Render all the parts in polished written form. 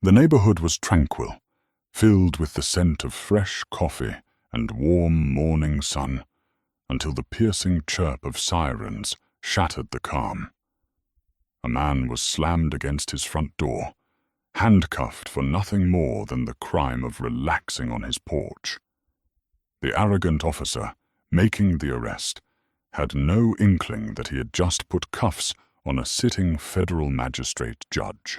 The neighborhood was tranquil, filled with the scent of fresh coffee and warm morning sun, until the piercing chirp of sirens shattered the calm. A man was slammed against his front door, handcuffed for nothing more than the crime of relaxing on his porch. The arrogant officer, making the arrest, had no inkling that he had just put cuffs on a sitting federal magistrate judge.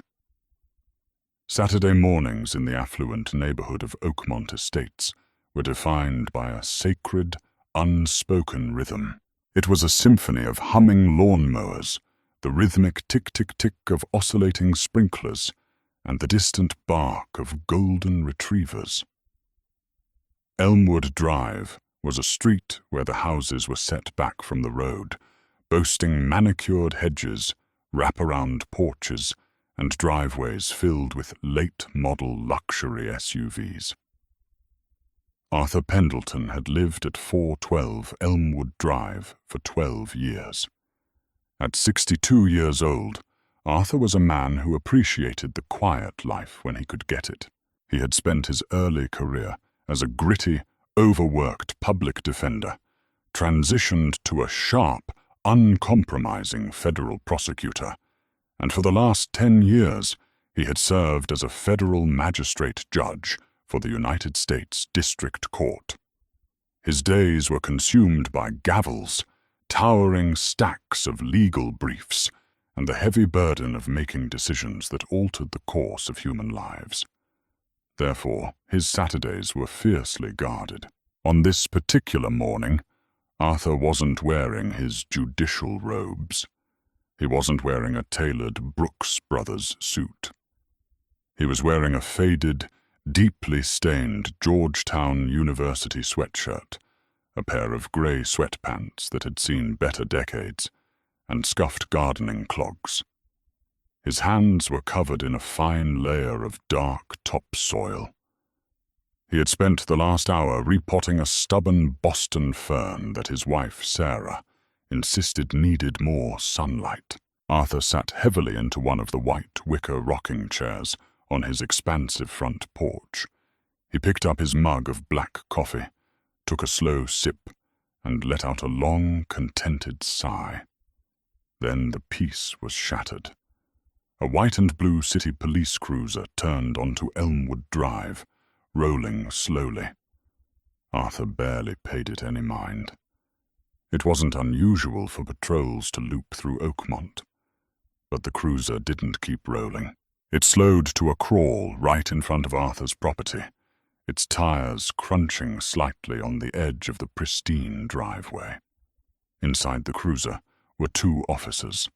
Saturday mornings in the affluent neighborhood of Oakmont Estates were defined by a sacred, unspoken rhythm. It was a symphony of humming lawnmowers, the rhythmic tick-tick-tick of oscillating sprinklers, and the distant bark of golden retrievers. Elmwood Drive was a street where the houses were set back from the road, boasting manicured hedges, wraparound porches, and driveways filled with late-model luxury SUVs. Arthur Pendleton had lived at 412 Elmwood Drive for 12 years. At 62 years old, Arthur was a man who appreciated the quiet life when he could get it. He had spent his early career as a gritty, overworked public defender, transitioned to a sharp, uncompromising federal prosecutor, and for the last 10 years he had served as a federal magistrate judge for the United States District Court. His days were consumed by gavels, towering stacks of legal briefs, and the heavy burden of making decisions that altered the course of human lives. Therefore, his Saturdays were fiercely guarded. On this particular morning, Arthur wasn't wearing his judicial robes. He wasn't wearing a tailored Brooks Brothers suit. He was wearing a faded, deeply stained Georgetown University sweatshirt, a pair of grey sweatpants that had seen better decades, and scuffed gardening clogs. His hands were covered in a fine layer of dark topsoil. He had spent the last hour repotting a stubborn Boston fern that his wife, Sarah, insisted needed more sunlight. Arthur sat heavily into one of the white wicker rocking chairs on his expansive front porch. He picked up his mug of black coffee, took a slow sip, and let out a long, contented sigh. Then the peace was shattered. A white and blue city police cruiser turned onto Elmwood Drive, rolling slowly. Arthur barely paid it any mind. It wasn't unusual for patrols to loop through Oakmont, but the cruiser didn't keep rolling. It slowed to a crawl right in front of Arthur's property, its tires crunching slightly on the edge of the pristine driveway. Inside the cruiser were 2 officers.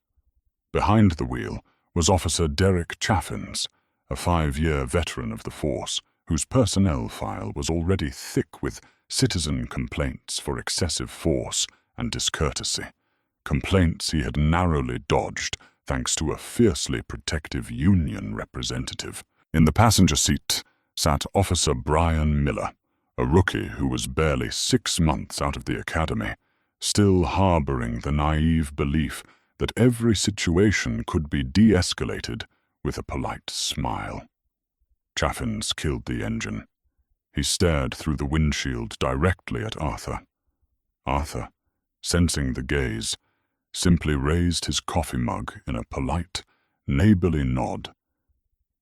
Behind the wheel was Officer Derek Chaffins, a 5-year veteran of the force whose personnel file was already thick with citizen complaints for excessive force and discourtesy, complaints he had narrowly dodged thanks to a fiercely protective union representative. In the passenger seat sat Officer Brian Miller, a rookie who was barely 6 months out of the academy, still harboring the naive belief that every situation could be de-escalated with a polite smile. Chaffins killed the engine. He stared through the windshield directly at Arthur. Arthur, sensing the gaze, simply raised his coffee mug in a polite, neighborly nod,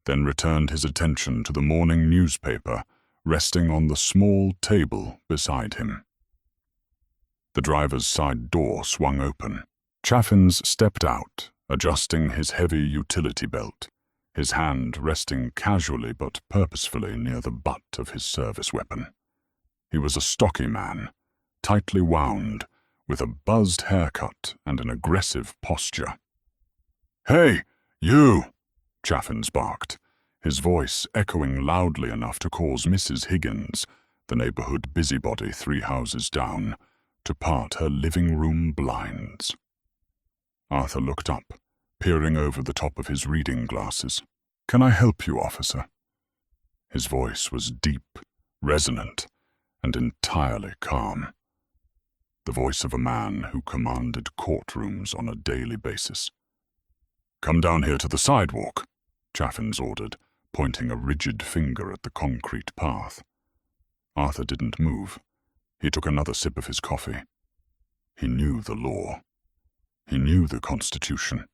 then returned his attention to the morning newspaper resting on the small table beside him. The driver's side door swung open. Chaffins stepped out, adjusting his heavy utility belt, his hand resting casually but purposefully near the butt of his service weapon. He was a stocky man, tightly wound, with a buzzed haircut and an aggressive posture. "Hey, you!" Chaffins barked, his voice echoing loudly enough to cause Mrs. Higgins, the neighborhood busybody 3 houses down, to part her living room blinds. Arthur looked up, peering over the top of his reading glasses. "Can I help you, officer?" His voice was deep, resonant, and entirely calm. The voice of a man who commanded courtrooms on a daily basis. "Come down here to the sidewalk," Chaffins ordered, pointing a rigid finger at the concrete path. Arthur didn't move. He took another sip of his coffee. He knew the law. He knew the Constitution.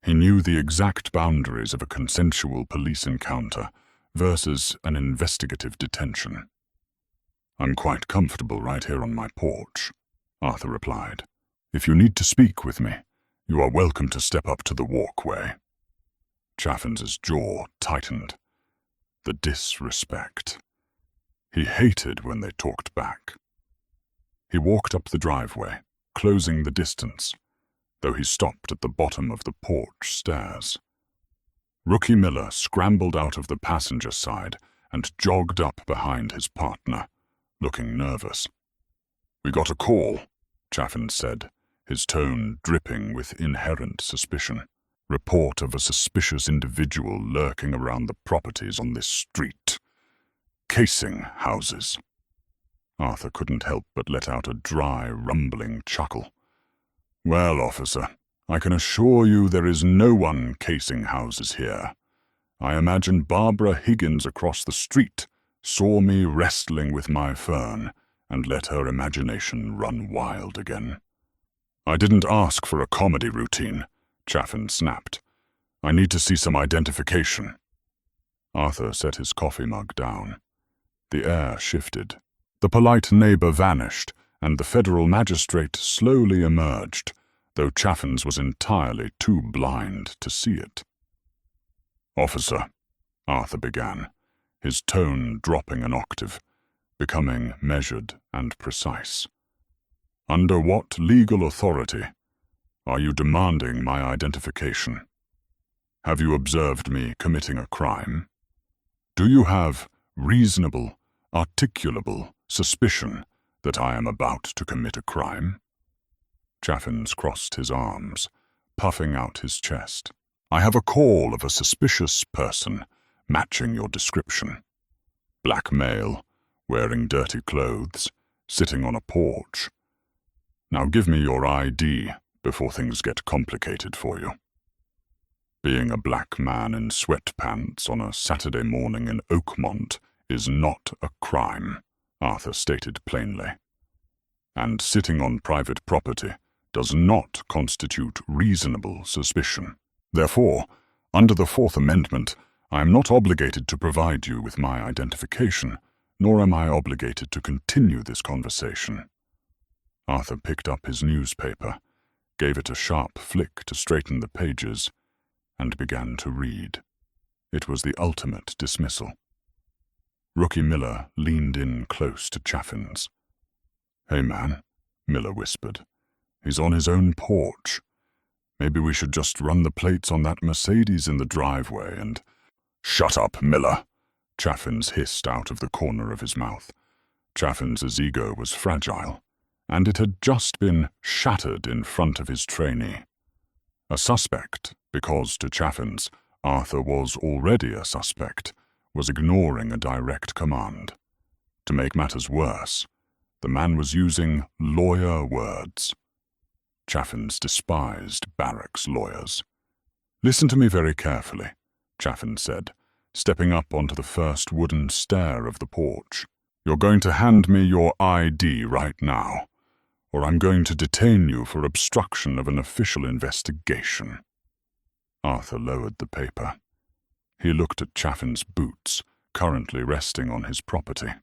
He knew the exact boundaries of a consensual police encounter versus an investigative detention. "I'm quite comfortable right here on my porch," Arthur replied. "If you need to speak with me, you are welcome to step up to the walkway." Chaffins's jaw tightened. The disrespect. He hated when they talked back. He walked up the driveway, closing the distance, though he stopped at the bottom of the porch stairs. Rookie Miller scrambled out of the passenger side and jogged up behind his partner, looking nervous. "We got a call," Chaffins said, his tone dripping with inherent suspicion. "Report of a suspicious individual lurking around the properties on this street. Casing houses." Arthur couldn't help but let out a dry, rumbling chuckle. "Well, officer, I can assure you there is no one casing houses here. I imagine Barbara Higgins across the street saw me wrestling with my fern and let her imagination run wild again." "I didn't ask for a comedy routine," Chaffin snapped. "I need to see some identification." Arthur set his coffee mug down. The air shifted. The polite neighbor vanished, and the federal magistrate slowly emerged, though Chaffins was entirely too blind to see it. "Officer," Arthur began, his tone dropping an octave, becoming measured and precise. "Under what legal authority are you demanding my identification? Have you observed me committing a crime? Do you have reasonable, articulable suspicion that I am about to commit a crime?" Chaffins crossed his arms, puffing out his chest. "I have a call of a suspicious person matching your description. Black male, wearing dirty clothes, sitting on a porch. Now give me your ID before things get complicated for you." "Being a black man in sweatpants on a Saturday morning in Oakmont is not a crime," Arthur stated plainly. "And sitting on private property does not constitute reasonable suspicion. Therefore, under the Fourth Amendment, I am not obligated to provide you with my identification, nor am I obligated to continue this conversation." Arthur picked up his newspaper, gave it a sharp flick to straighten the pages, and began to read. It was the ultimate dismissal. Rookie Miller leaned in close to Chaffins. "Hey man," Miller whispered. "He's on his own porch. Maybe we should just run the plates on that Mercedes in the driveway and—" "Shut up, Miller," Chaffins hissed out of the corner of his mouth. Chaffins's ego was fragile, and it had just been shattered in front of his trainee. A suspect, because to Chaffins, Arthur was already a suspect, was ignoring a direct command. To make matters worse, the man was using lawyer words. Chaffins despised barracks lawyers. "Listen to me very carefully," Chaffins said, stepping up onto the first wooden stair of the porch. "You're going to hand me your ID right now, or I'm going to detain you for obstruction of an official investigation." Arthur lowered the paper. He looked at Chaffin's boots, currently resting on his property.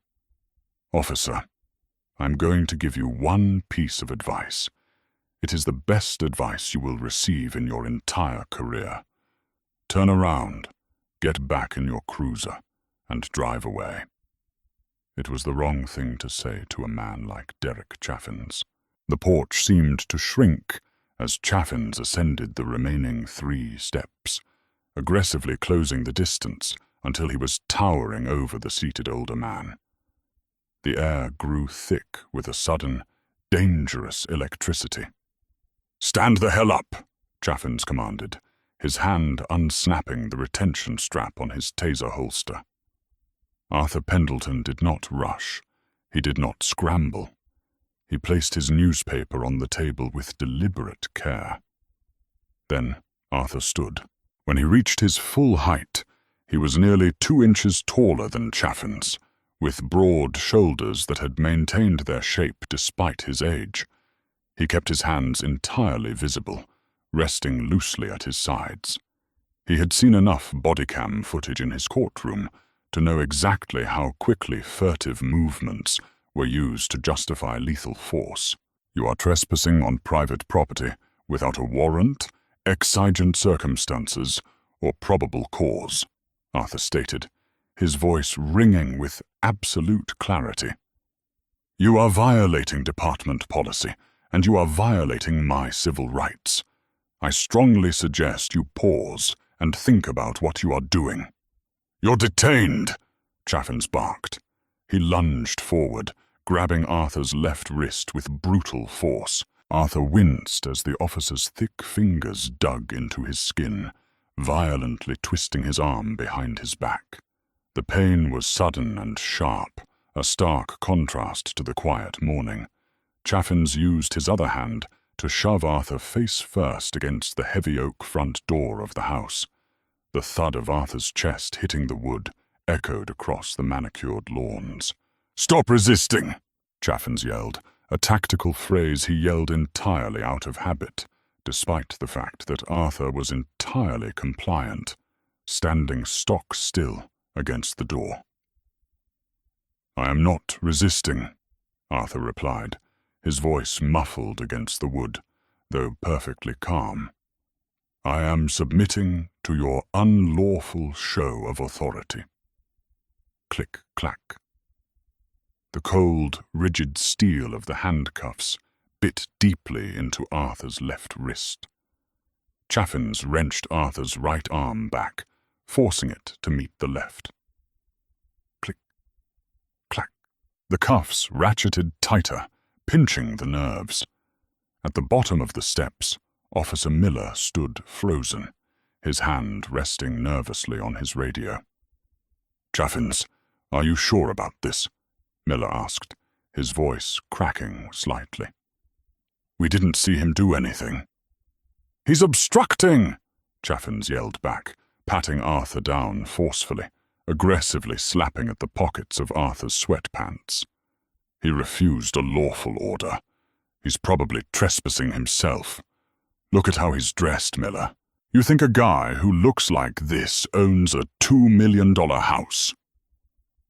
"Officer, I'm going to give you one piece of advice. It is the best advice you will receive in your entire career. Turn around, get back in your cruiser, and drive away." It was the wrong thing to say to a man like Derek Chaffins. The porch seemed to shrink as Chaffins ascended the remaining 3 steps, aggressively closing the distance until he was towering over the seated older man. The air grew thick with a sudden, dangerous electricity. "Stand the hell up," Chaffins commanded, his hand unsnapping the retention strap on his taser holster. Arthur Pendleton did not rush. He did not scramble. He placed his newspaper on the table with deliberate care. Then Arthur stood. When he reached his full height, He was nearly 2 inches taller than Chaffins, with broad shoulders that had maintained their shape despite his age. He kept his hands entirely visible, resting loosely at his sides. He had seen enough bodycam footage in his courtroom to know exactly how quickly furtive movements were used to justify lethal force. "You are trespassing on private property without a warrant, exigent circumstances, or probable cause," Arthur stated, his voice ringing with absolute clarity. "You are violating department policy, and you are violating my civil rights. I strongly suggest you pause and think about what you are doing." "You're detained," Chaffins barked. He lunged forward, grabbing Arthur's left wrist with brutal force. Arthur winced as the officer's thick fingers dug into his skin, violently twisting his arm behind his back. The pain was sudden and sharp, a stark contrast to the quiet morning. Chaffins used his other hand to shove Arthur face first against the heavy oak front door of the house. The thud of Arthur's chest hitting the wood echoed across the manicured lawns. "Stop resisting!" Chaffins yelled, a tactical phrase he yelled entirely out of habit, despite the fact that Arthur was entirely compliant, standing stock still against the door. "I am not resisting," Arthur replied, his voice muffled against the wood, though perfectly calm. "I am submitting to your unlawful show of authority." Click, clack. The cold, rigid steel of the handcuffs bit deeply into Arthur's left wrist. Chaffins wrenched Arthur's right arm back, forcing it to meet the left. Click, clack. The cuffs ratcheted tighter, pinching the nerves. At the bottom of the steps, Officer Miller stood frozen, his hand resting nervously on his radio. "Chaffins, are you sure about this?" Miller asked, his voice cracking slightly. "We didn't see him do anything." "He's obstructing!" Chaffins yelled back, patting Arthur down forcefully, aggressively slapping at the pockets of Arthur's sweatpants. "He refused a lawful order. He's probably trespassing himself. Look at how he's dressed, Miller. You think a guy who looks like this owns a $2 million house?"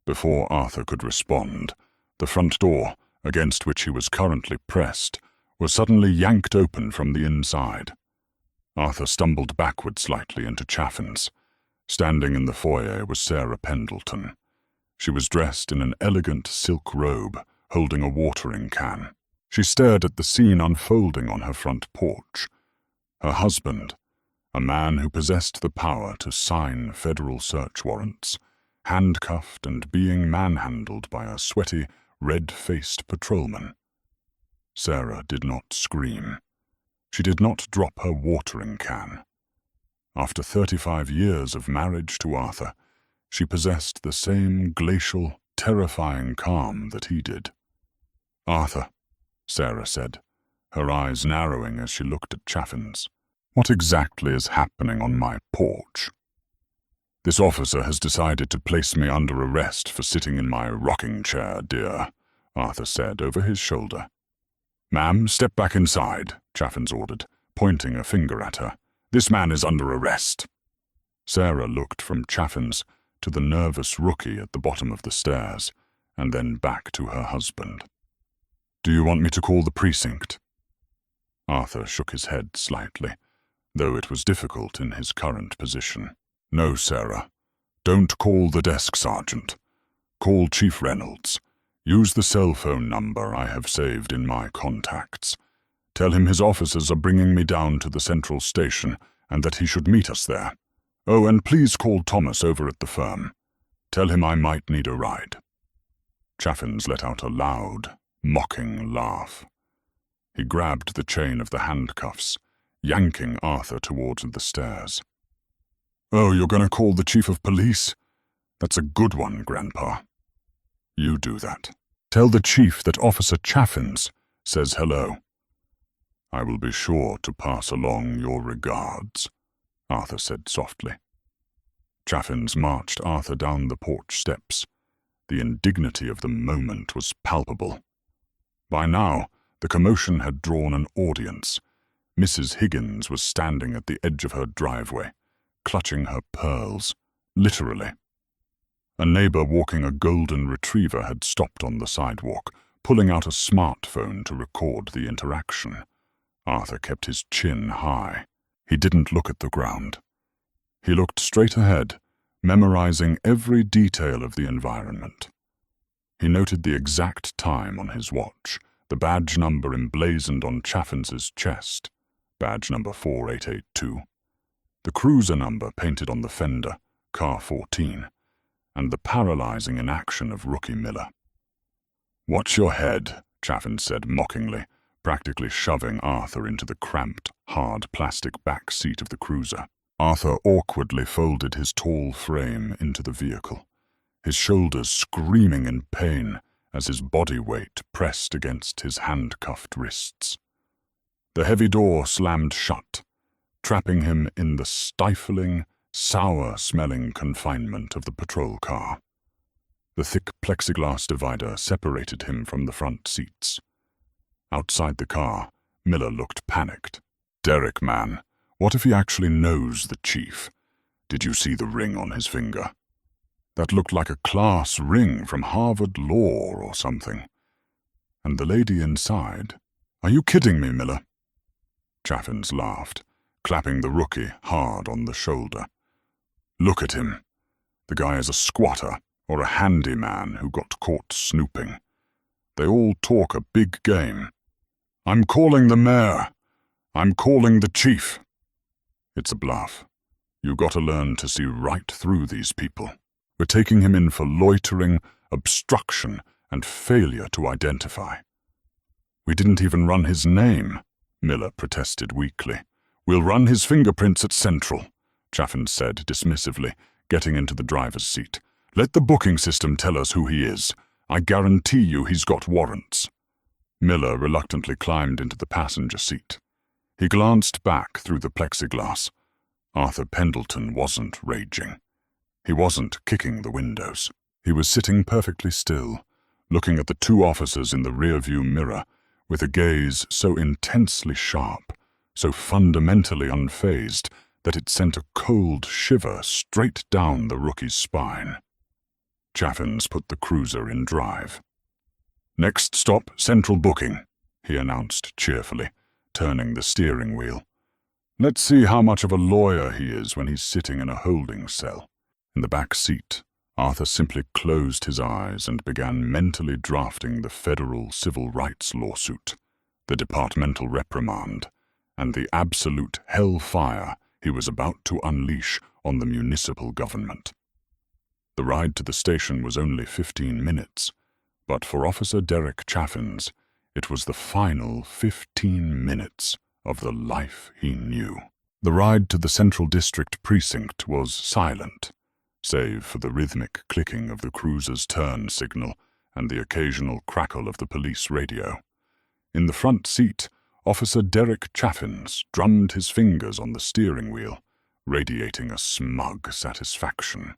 Before Arthur could respond, the front door, against which he was currently pressed, was suddenly yanked open from the inside. Arthur stumbled backward slightly into Chaffins. Standing in the foyer was Sarah Pendleton. She was dressed in an elegant silk robe, holding a watering can. She stared at the scene unfolding on her front porch. Her husband, a man who possessed the power to sign federal search warrants, handcuffed and being manhandled by a sweaty, red-faced patrolman. Sarah did not scream. She did not drop her watering can. After 35 years of marriage to Arthur, she possessed the same glacial, terrifying calm that he did. "Arthur," Sarah said, her eyes narrowing as she looked at Chaffins, "what exactly is happening on my porch?" "This officer has decided to place me under arrest for sitting in my rocking chair, dear," Arthur said over his shoulder. "Ma'am, step back inside," Chaffins ordered, pointing a finger at her. "This man is under arrest." Sarah looked from Chaffins to the nervous rookie at the bottom of the stairs, and then back to her husband. "Do you want me to call the precinct?" Arthur shook his head slightly, though it was difficult in his current position. "No, Sarah. Don't call the desk sergeant. Call Chief Reynolds. Use the cell phone number I have saved in my contacts. Tell him his officers are bringing me down to the central station and that he should meet us there. Oh, and please call Thomas over at the firm. Tell him I might need a ride." Chaffins let out a loud, mocking laugh. He grabbed the chain of the handcuffs, yanking Arthur towards the stairs. "Oh, you're going to call the chief of police? That's a good one, Grandpa. You do that. Tell the chief that Officer Chaffins says hello." "I will be sure to pass along your regards," Arthur said softly. Chaffins marched Arthur down the porch steps. The indignity of the moment was palpable. By now, the commotion had drawn an audience. Mrs. Higgins was standing at the edge of her driveway, clutching her pearls, literally. A neighbor walking a golden retriever had stopped on the sidewalk, pulling out a smartphone to record the interaction. Arthur kept his chin high. He didn't look at the ground. He looked straight ahead, memorizing every detail of the environment. He noted the exact time on his watch, the badge number emblazoned on Chaffins's chest, badge number 4882, the cruiser number painted on the fender, car 14, and the paralyzing inaction of Rookie Miller. "Watch your head," Chaffins said mockingly, practically shoving Arthur into the cramped, hard plastic back seat of the cruiser. Arthur awkwardly folded his tall frame into the vehicle, his shoulders screaming in pain as his body weight pressed against his handcuffed wrists. The heavy door slammed shut, trapping him in the stifling, sour-smelling confinement of the patrol car. The thick plexiglass divider separated him from the front seats. Outside the car, Miller looked panicked. "Derek, man, what if he actually knows the chief? Did you see the ring on his finger? That looked like a class ring from Harvard Law or something. And the lady inside? Are you kidding me, Miller?" Chaffins laughed, clapping the rookie hard on the shoulder. "Look at him. The guy is a squatter or a handyman who got caught snooping. They all talk a big game. I'm calling the mayor. I'm calling the chief. It's a bluff. You gotta learn to see right through these people. We're taking him in for loitering, obstruction, and failure to identify." "We didn't even run his name," Miller protested weakly. "We'll run his fingerprints at Central," Chaffins said dismissively, getting into the driver's seat. "Let the booking system tell us who he is. I guarantee you he's got warrants." Miller reluctantly climbed into the passenger seat. He glanced back through the plexiglass. Arthur Pendleton wasn't raging. He wasn't kicking the windows. He was sitting perfectly still, looking at the two officers in the rearview mirror with a gaze so intensely sharp, so fundamentally unfazed, that it sent a cold shiver straight down the rookie's spine. Chaffins put the cruiser in drive. "Next stop, Central Booking," he announced cheerfully, turning the steering wheel. "Let's see how much of a lawyer he is when he's sitting in a holding cell." In the back seat, Arthur simply closed his eyes and began mentally drafting the federal civil rights lawsuit, the departmental reprimand, and the absolute hellfire he was about to unleash on the municipal government. The ride to the station was only 15 minutes, but for Officer Derek Chaffins, it was the final 15 minutes of the life he knew. The ride to the Central District Precinct was silent, save for the rhythmic clicking of the cruiser's turn signal and the occasional crackle of the police radio. In the front seat, Officer Derek Chaffins drummed his fingers on the steering wheel, radiating a smug satisfaction.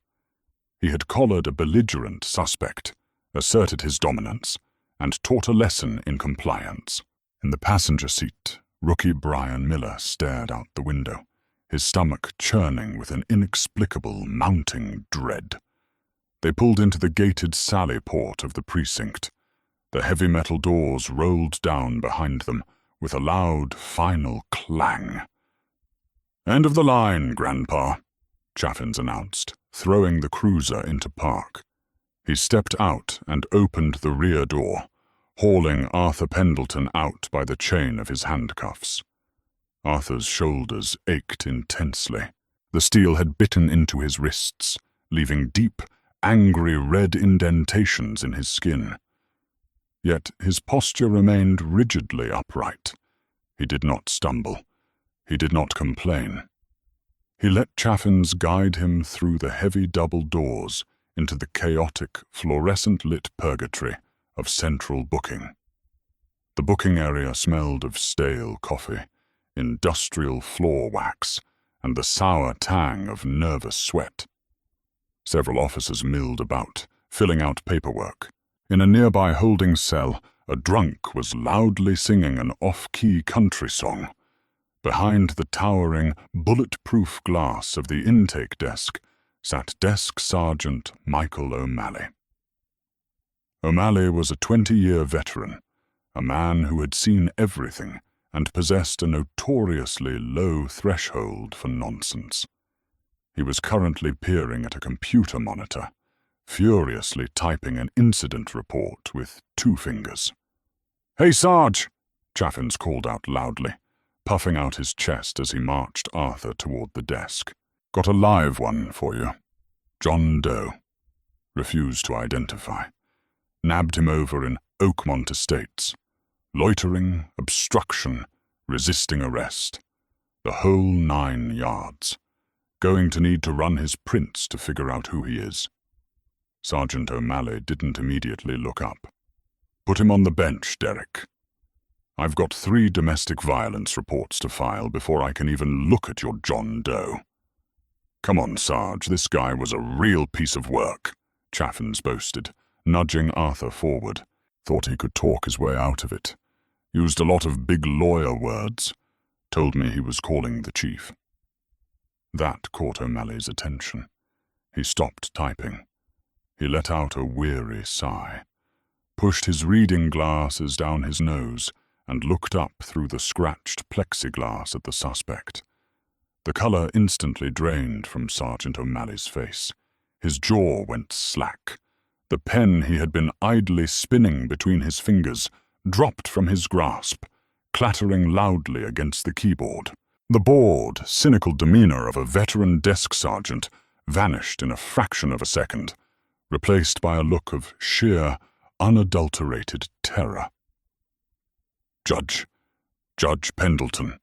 He had collared a belligerent suspect, asserted his dominance, and taught a lesson in compliance. In the passenger seat, Rookie Brian Miller stared out the window, his stomach churning with an inexplicable mounting dread. They pulled into the gated sally port of the precinct. The heavy metal doors rolled down behind them with a loud final clang. "End of the line, Grandpa," Chaffins announced, throwing the cruiser into park. He stepped out and opened the rear door, hauling Arthur Pendleton out by the chain of his handcuffs. Arthur's shoulders ached intensely. The steel had bitten into his wrists, leaving deep, angry red indentations in his skin. Yet his posture remained rigidly upright. He did not stumble. He did not complain. He let Chaffins guide him through the heavy double doors into the chaotic, fluorescent-lit purgatory of Central Booking. The booking area smelled of stale coffee, industrial floor wax, and the sour tang of nervous sweat. Several officers milled about, filling out paperwork. In a nearby holding cell, a drunk was loudly singing an off-key country song. Behind the towering, bulletproof glass of the intake desk sat Desk Sergeant Michael O'Malley. O'Malley was a 20-year veteran, a man who had seen everything and possessed a notoriously low threshold for nonsense. He was currently peering at a computer monitor, furiously typing an incident report with 2 fingers. "Hey, Sarge!" Chaffins called out loudly, puffing out his chest as he marched Arthur toward the desk. "Got a live one for you. John Doe. Refused to identify. Nabbed him over in Oakmont Estates. Loitering, obstruction, resisting arrest. The whole 9 yards. Going to need to run his prints to figure out who he is." Sergeant O'Malley didn't immediately look up. "Put him on the bench, Derek. I've got 3 domestic violence reports to file before I can even look at your John Doe." "Come on, Sarge, this guy was a real piece of work," Chaffins boasted, nudging Arthur forward. Thought he could talk his way out of it. Used a lot of big lawyer words. Told me he was calling the chief. That caught O'Malley's attention. He stopped typing. He let out a weary sigh, pushed his reading glasses down his nose, and looked up through the scratched plexiglass at the suspect. The color instantly drained from Sergeant O'Malley's face. His jaw went slack. The pen he had been idly spinning between his fingers dropped from his grasp, clattering loudly against the keyboard. The bored, cynical demeanor of a veteran desk sergeant vanished in a fraction of a second, replaced by a look of sheer, unadulterated terror. Judge Pendleton,"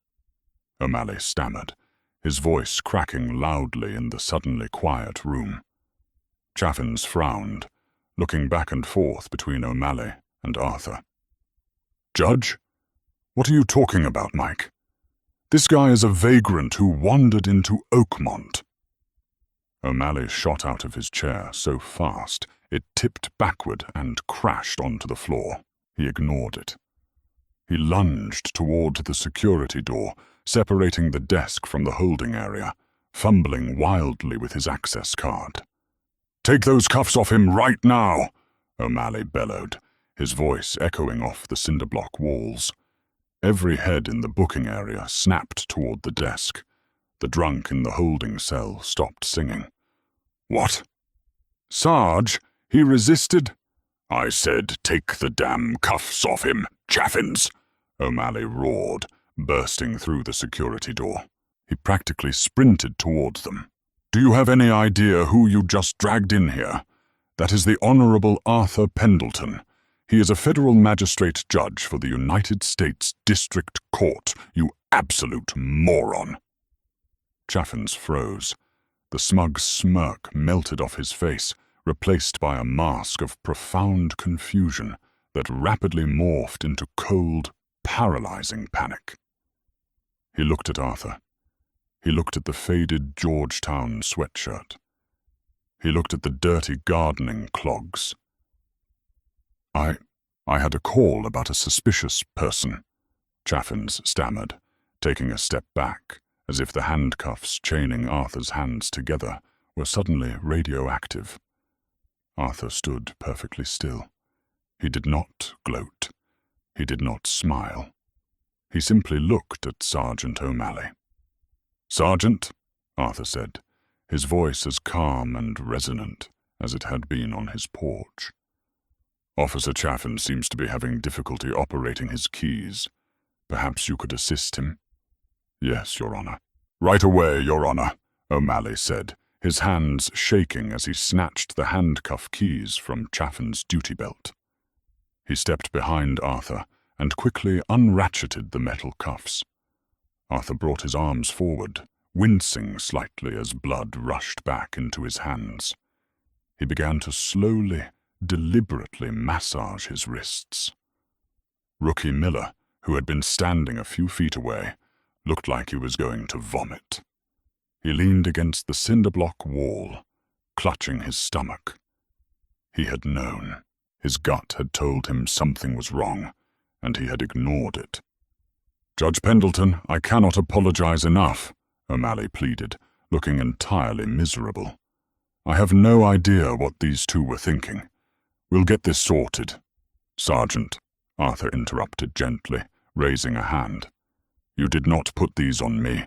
O'Malley stammered, his voice cracking loudly in the suddenly quiet room. Chaffins frowned, looking back and forth between O'Malley and Arthur. "Judge? What are you talking about, Mike? This guy is a vagrant who wandered into Oakmont." O'Malley shot out of his chair so fast it tipped backward and crashed onto the floor. He ignored it. He lunged toward the security door, separating the desk from the holding area, fumbling wildly with his access card. "Take those cuffs off him right now!" O'Malley bellowed, his voice echoing off the cinder-block walls. Every head in the booking area snapped toward the desk. The drunk in the holding cell stopped singing. "What? Sarge, he resisted?" "I said take the damn cuffs off him, Chaffins!" O'Malley roared, bursting through the security door. He practically sprinted towards them. "Do you have any idea who you just dragged in here? That is the Honorable Arthur Pendleton. He is a federal magistrate judge for the United States District Court, you absolute moron." Chaffins froze. The smug smirk melted off his face, replaced by a mask of profound confusion that rapidly morphed into cold, paralyzing panic. He looked at Arthur. He looked at the faded Georgetown sweatshirt. He looked at the dirty gardening clogs. I had a call about a suspicious person," Chaffins stammered, taking a step back, as if the handcuffs chaining Arthur's hands together were suddenly radioactive. Arthur stood perfectly still. He did not gloat. He did not smile. He simply looked at Sergeant O'Malley. "Sergeant," Arthur said, his voice as calm and resonant as it had been on his porch. "Officer Chaffin seems to be having difficulty operating his keys. Perhaps you could assist him?" "Yes, Your Honor." "Right away, Your Honor," O'Malley said, his hands shaking as he snatched the handcuff keys from Chaffin's duty belt. He stepped behind Arthur and quickly unratcheted the metal cuffs. Arthur brought his arms forward, wincing slightly as blood rushed back into his hands. He began to slowly, deliberately massage his wrists. Rookie Miller, who had been standing a few feet away, looked like he was going to vomit. He leaned against the cinder-block wall, clutching his stomach. He had known. His gut had told him something was wrong, and he had ignored it. "Judge Pendleton, I cannot apologize enough," O'Malley pleaded, looking entirely miserable. "I have no idea what these two were thinking. We'll get this sorted." "Sergeant," Arthur interrupted gently, raising a hand. "You did not put these on me.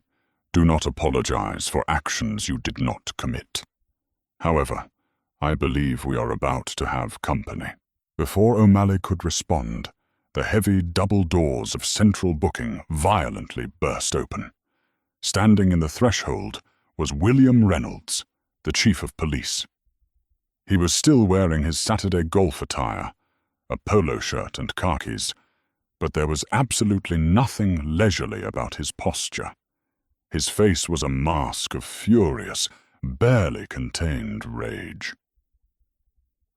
Do not apologize for actions you did not commit. However, I believe we are about to have company." Before O'Malley could respond, the heavy double doors of central booking violently burst open. Standing in the threshold was William Reynolds, the chief of police. He was still wearing his Saturday golf attire, a polo shirt and khakis, but there was absolutely nothing leisurely about his posture. His face was a mask of furious, barely contained rage.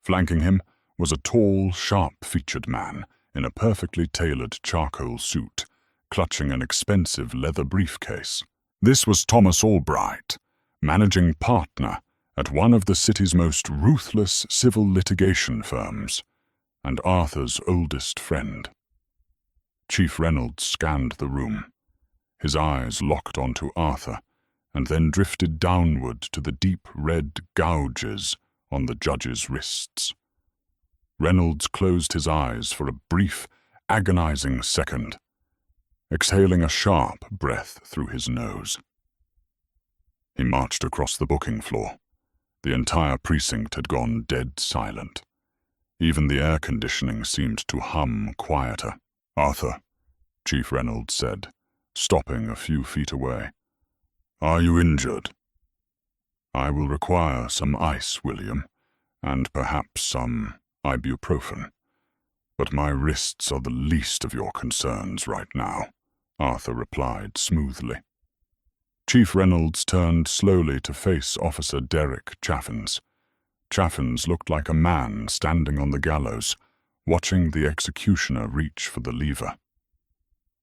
Flanking him was a tall, sharp-featured man in a perfectly tailored charcoal suit, clutching an expensive leather briefcase. This was Thomas Albright, managing partner at one of the city's most ruthless civil litigation firms, and Arthur's oldest friend. Chief Reynolds scanned the room. His eyes locked onto Arthur, and then drifted downward to the deep red gouges on the judge's wrists. Reynolds closed his eyes for a brief, agonizing second, exhaling a sharp breath through his nose. He marched across the booking floor. The entire precinct had gone dead silent. Even the air conditioning seemed to hum quieter. "Arthur," Chief Reynolds said, stopping a few feet away. "Are you injured?" "I will require some ice, William, and perhaps some ibuprofen. But my wrists are the least of your concerns right now," Arthur replied smoothly. Chief Reynolds turned slowly to face Officer Derek Chaffins. Chaffins looked like a man standing on the gallows, watching the executioner reach for the lever.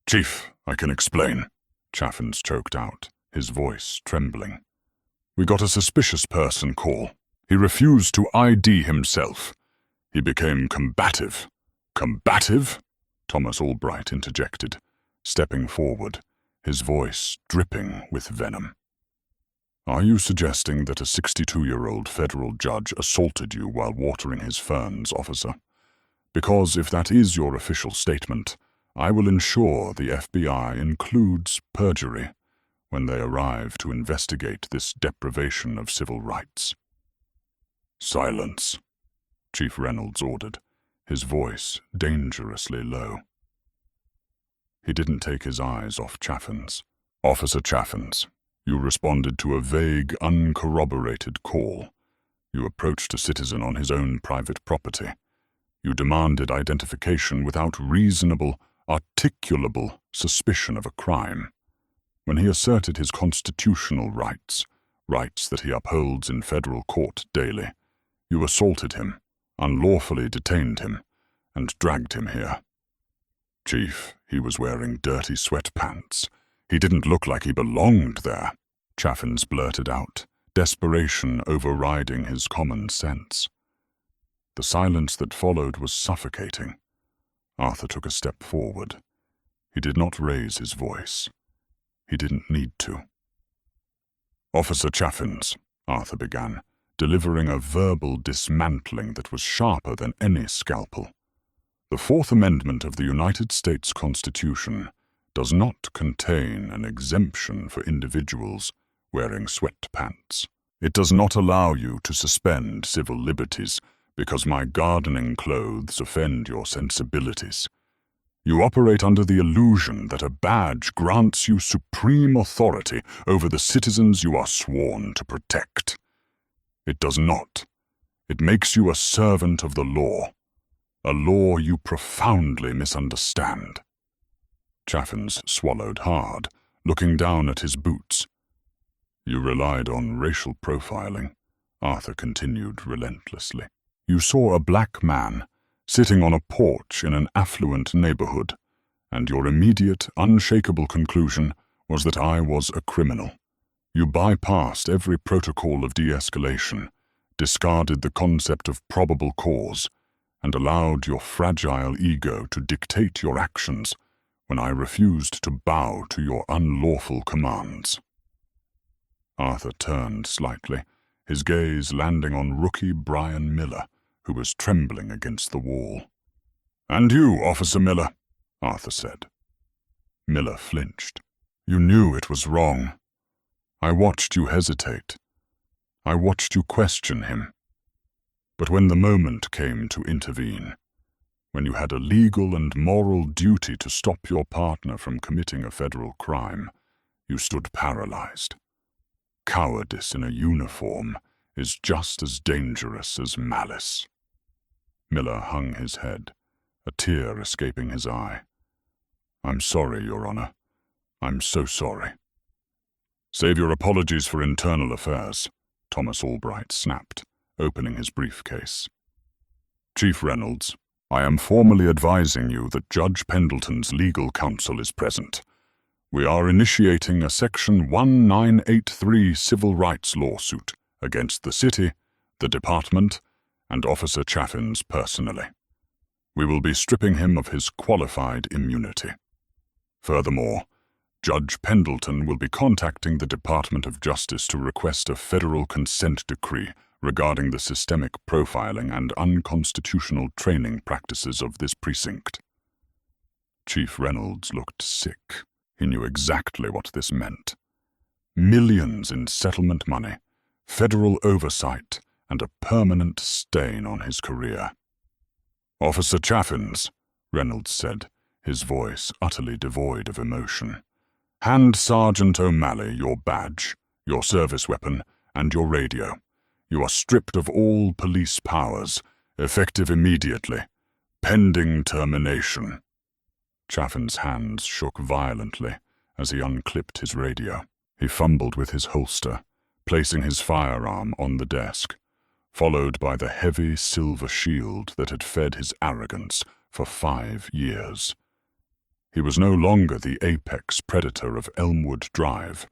"Chief, I can explain," Chaffins choked out, his voice trembling. "We got a suspicious person call. He refused to ID himself. He became combative." "Combative?" Thomas Albright interjected, stepping forward, his voice dripping with venom. "Are you suggesting that a 62-year-old federal judge assaulted you while watering his ferns, officer? Because if that is your official statement, I will ensure the FBI includes perjury when they arrive to investigate this deprivation of civil rights." "Silence," Chief Reynolds ordered, his voice dangerously low. He didn't take his eyes off Chaffins. "Officer Chaffins, you responded to a vague, uncorroborated call. You approached a citizen on his own private property. You demanded identification without reasonable, articulable suspicion of a crime. When he asserted his constitutional rights that he upholds in federal court daily, you assaulted him, unlawfully detained him, and dragged him here. Chief, he was wearing dirty sweatpants. He didn't look like he belonged there," Chaffins blurted out, desperation overriding his common sense. The silence that followed was suffocating. Arthur took a step forward. He did not raise his voice. He didn't need to. "Officer Chaffins," Arthur began, delivering a verbal dismantling that was sharper than any scalpel. "The Fourth Amendment of the United States Constitution does not contain an exemption for individuals wearing sweatpants. It does not allow you to suspend civil liberties because my gardening clothes offend your sensibilities. You operate under the illusion that a badge grants you supreme authority over the citizens you are sworn to protect. It does not. It makes you a servant of the law, a law you profoundly misunderstand." Chaffins swallowed hard, looking down at his boots. "You relied on racial profiling," Arthur continued relentlessly. "You saw a black man sitting on a porch in an affluent neighborhood, and your immediate, unshakable conclusion was that I was a criminal. You bypassed every protocol of de-escalation, discarded the concept of probable cause, and allowed your fragile ego to dictate your actions when I refused to bow to your unlawful commands." Arthur turned slightly, his gaze landing on rookie Brian Miller, who was trembling against the wall. "And you, Officer Miller," Arthur said. Miller flinched. "You knew it was wrong. I watched you hesitate. I watched you question him. But when the moment came to intervene, when you had a legal and moral duty to stop your partner from committing a federal crime, you stood paralyzed. Cowardice in a uniform is just as dangerous as malice." Miller hung his head, a tear escaping his eye. "I'm sorry, Your Honor. I'm so sorry." "Save your apologies for internal affairs," Thomas Albright snapped, opening his briefcase. "Chief Reynolds, I am formally advising you that Judge Pendleton's legal counsel is present. We are initiating a Section 1983 civil rights lawsuit against the city, the department, and Officer Chaffins personally. We will be stripping him of his qualified immunity. Furthermore, Judge Pendleton will be contacting the Department of Justice to request a federal consent decree regarding the systemic profiling and unconstitutional training practices of this precinct." Chief Reynolds looked sick. He knew exactly what this meant. Millions in settlement money, federal oversight, and a permanent stain on his career. "Officer Chaffins," Reynolds said, his voice utterly devoid of emotion, "hand Sergeant O'Malley your badge, your service weapon, and your radio. You are stripped of all police powers, effective immediately, pending termination." Chaffin's hands shook violently as he unclipped his radio. He fumbled with his holster, placing his firearm on the desk, followed by the heavy silver shield that had fed his arrogance for 5 years. He was no longer the apex predator of Elmwood Drive.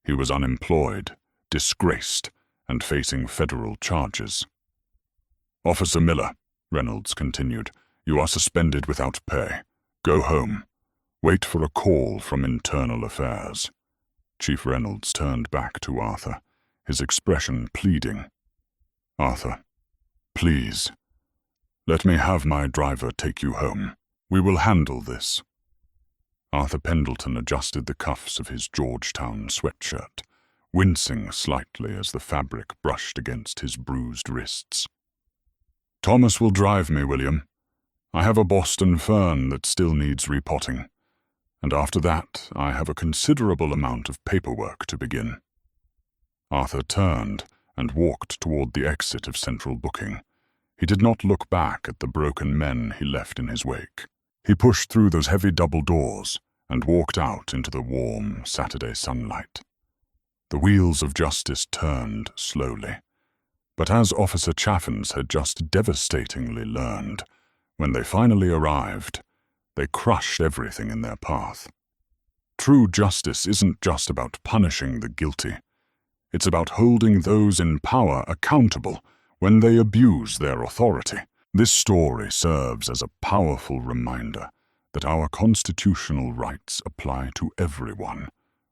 He was unemployed, disgraced, and facing federal charges. "Officer Miller," Reynolds continued, "you are suspended without pay. Go home. Wait for a call from Internal Affairs." Chief Reynolds turned back to Arthur, his expression pleading. "Arthur, please, let me have my driver take you home. We will handle this." Arthur Pendleton adjusted the cuffs of his Georgetown sweatshirt, wincing slightly as the fabric brushed against his bruised wrists. "Thomas will drive me, William. I have a Boston Fern that still needs repotting, and after that I have a considerable amount of paperwork to begin." Arthur turned and walked toward the exit of Central Booking. He did not look back at the broken men he left in his wake. He pushed through those heavy double doors and walked out into the warm Saturday sunlight. The wheels of justice turned slowly, but as Officer Chaffins had just devastatingly learned, when they finally arrived, they crushed everything in their path. True justice isn't just about punishing the guilty. It's about holding those in power accountable when they abuse their authority. This story serves as a powerful reminder that our constitutional rights apply to everyone,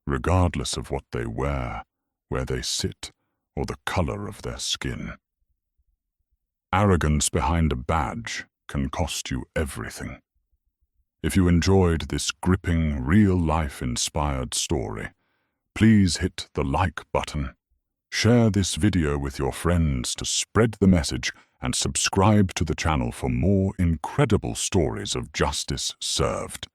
regardless of what they wear, where they sit, or the color of their skin. Arrogance behind a badge can cost you everything. If you enjoyed this gripping, real-life-inspired story, please hit the like button, share this video with your friends to spread the message, and subscribe to the channel for more incredible stories of justice served.